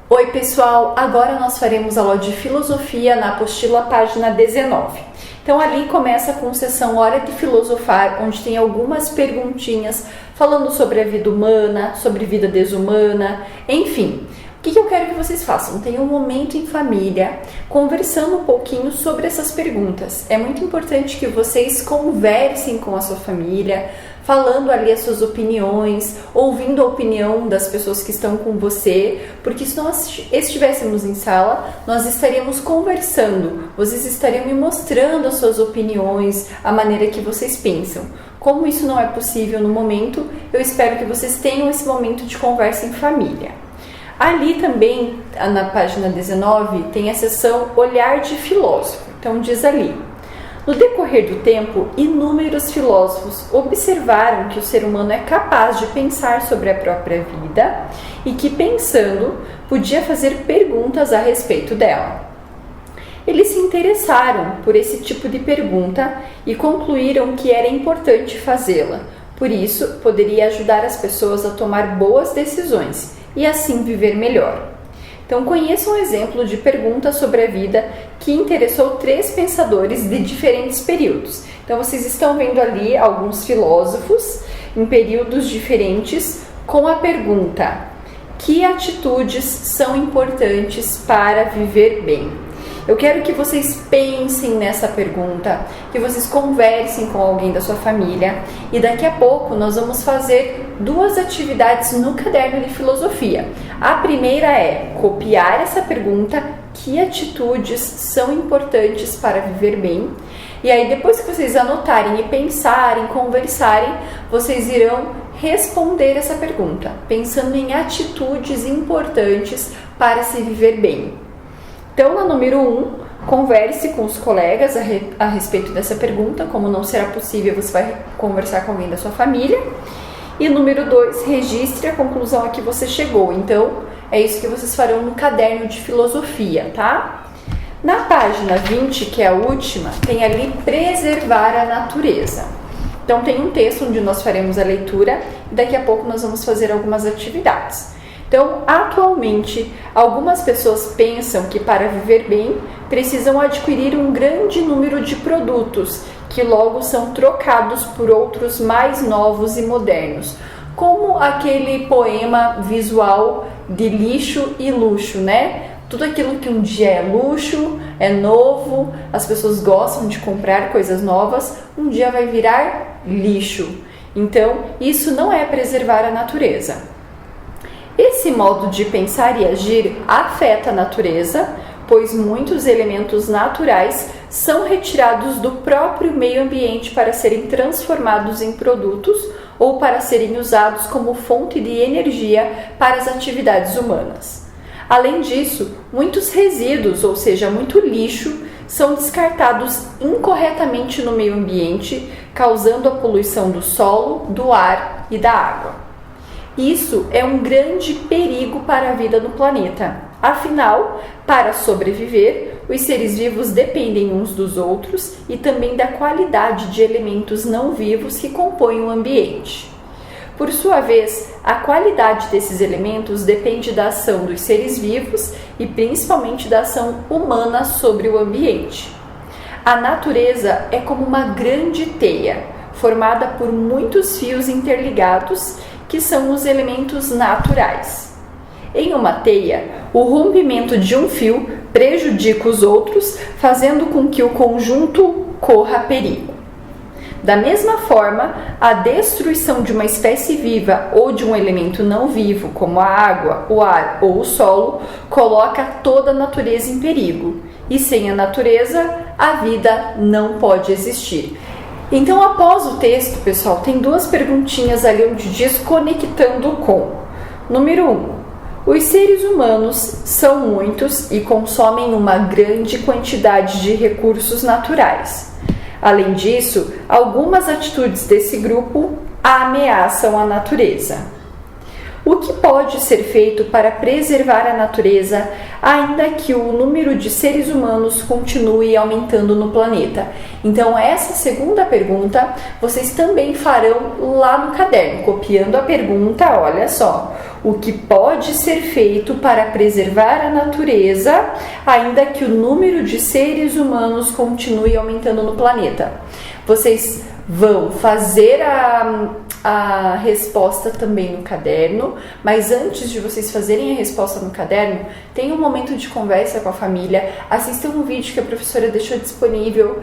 Oi pessoal, agora nós faremos aula de filosofia na apostila página 19. Então ali começa com sessão Hora de Filosofar, onde tem algumas perguntinhas falando sobre a vida humana, sobre vida desumana, enfim. O que eu quero que vocês façam? Tenham um momento em família, conversando um pouquinho sobre essas perguntas. É muito importante que vocês conversem com a sua família, falando ali as suas opiniões, ouvindo a opinião das pessoas que estão com você, porque se nós estivéssemos em sala, nós estaríamos conversando, vocês estariam me mostrando as suas opiniões, a maneira que vocês pensam. Como isso não é possível no momento, eu espero que vocês tenham esse momento de conversa em família. Ali também, na página 19, tem a seção Olhar de Filósofo. Então diz ali: no decorrer do tempo, inúmeros filósofos observaram que o ser humano é capaz de pensar sobre a própria vida e que, pensando, podia fazer perguntas a respeito dela. Eles se interessaram por esse tipo de pergunta e concluíram que era importante fazê-la. Por isso, poderia ajudar as pessoas a tomar boas decisões e assim viver melhor. Então, conheça um exemplo de pergunta sobre a vida que interessou 3 pensadores de diferentes períodos. Então, vocês estão vendo ali alguns filósofos em períodos diferentes com a pergunta: que atitudes são importantes para viver bem? Eu quero que vocês pensem nessa pergunta, que vocês conversem com alguém da sua família e daqui a pouco nós vamos fazer 2 atividades no caderno de filosofia. A primeira é copiar essa pergunta, que atitudes são importantes para viver bem? E aí depois que vocês anotarem e pensarem, conversarem, vocês irão responder essa pergunta, pensando em atitudes importantes para se viver bem. Então, na número 1, converse com os colegas a respeito dessa pergunta. Como não será possível, você vai conversar com alguém da sua família. E número 2, registre a conclusão a que você chegou. Então, é isso que vocês farão no caderno de filosofia, tá? Na página 20, que é a última, tem ali preservar a natureza. Então, tem um texto onde nós faremos a leitura e daqui a pouco nós vamos fazer algumas atividades. Então, atualmente, algumas pessoas pensam que para viver bem, precisam adquirir um grande número de produtos, que logo são trocados por outros mais novos e modernos, como aquele poema visual de lixo e luxo, né? Tudo aquilo que um dia é luxo, é novo, as pessoas gostam de comprar coisas novas, um dia vai virar lixo. Então, isso não é preservar a natureza. Esse modo de pensar e agir afeta a natureza, pois muitos elementos naturais são retirados do próprio meio ambiente para serem transformados em produtos ou para serem usados como fonte de energia para as atividades humanas. Além disso, muitos resíduos, ou seja, muito lixo, são descartados incorretamente no meio ambiente, causando a poluição do solo, do ar e da água. Isso é um grande perigo para a vida no planeta. Afinal, para sobreviver, os seres vivos dependem uns dos outros e também da qualidade de elementos não vivos que compõem o ambiente. Por sua vez, a qualidade desses elementos depende da ação dos seres vivos e principalmente da ação humana sobre o ambiente. A natureza é como uma grande teia, formada por muitos fios interligados, que são os elementos naturais. Em uma teia, o rompimento de um fio prejudica os outros, fazendo com que o conjunto corra perigo. Da mesma forma, a destruição de uma espécie viva ou de um elemento não vivo, como a água, o ar ou o solo, coloca toda a natureza em perigo. E sem a natureza, a vida não pode existir. Então, após o texto, pessoal, tem 2 perguntinhas ali onde diz conectando com. Número 1. Os seres humanos são muitos e consomem uma grande quantidade de recursos naturais. Além disso, algumas atitudes desse grupo ameaçam a natureza. O que pode ser feito para preservar a natureza, ainda que o número de seres humanos continue aumentando no planeta? Então, essa segunda pergunta vocês também farão lá no caderno, copiando a pergunta, olha só. o que pode ser feito para preservar a natureza, ainda que o número de seres humanos continue aumentando no planeta. Vocês vão fazer a resposta também no caderno, mas antes de vocês fazerem a resposta no caderno, tenham um momento de conversa com a família, assistam um vídeo que a professora deixou disponível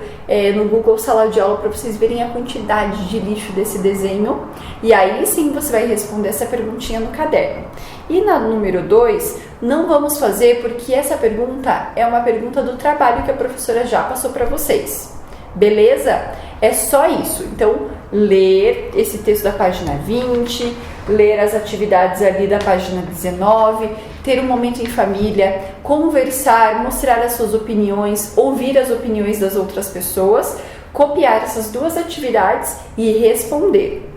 no Google Sala de Aula para vocês verem a quantidade de lixo desse desenho, e aí sim você vai responder essa perguntinha no caderno. E na número 2, não vamos fazer porque essa pergunta é uma pergunta do trabalho que a professora já passou para vocês. Beleza? É só isso. Então, ler esse texto da página 20, ler as atividades ali da página 19, ter um momento em família, conversar, mostrar as suas opiniões, ouvir as opiniões das outras pessoas, copiar essas 2 atividades e responder.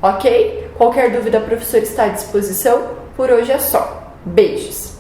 Ok? Qualquer dúvida, a professora está à disposição. Por hoje é só. Beijos!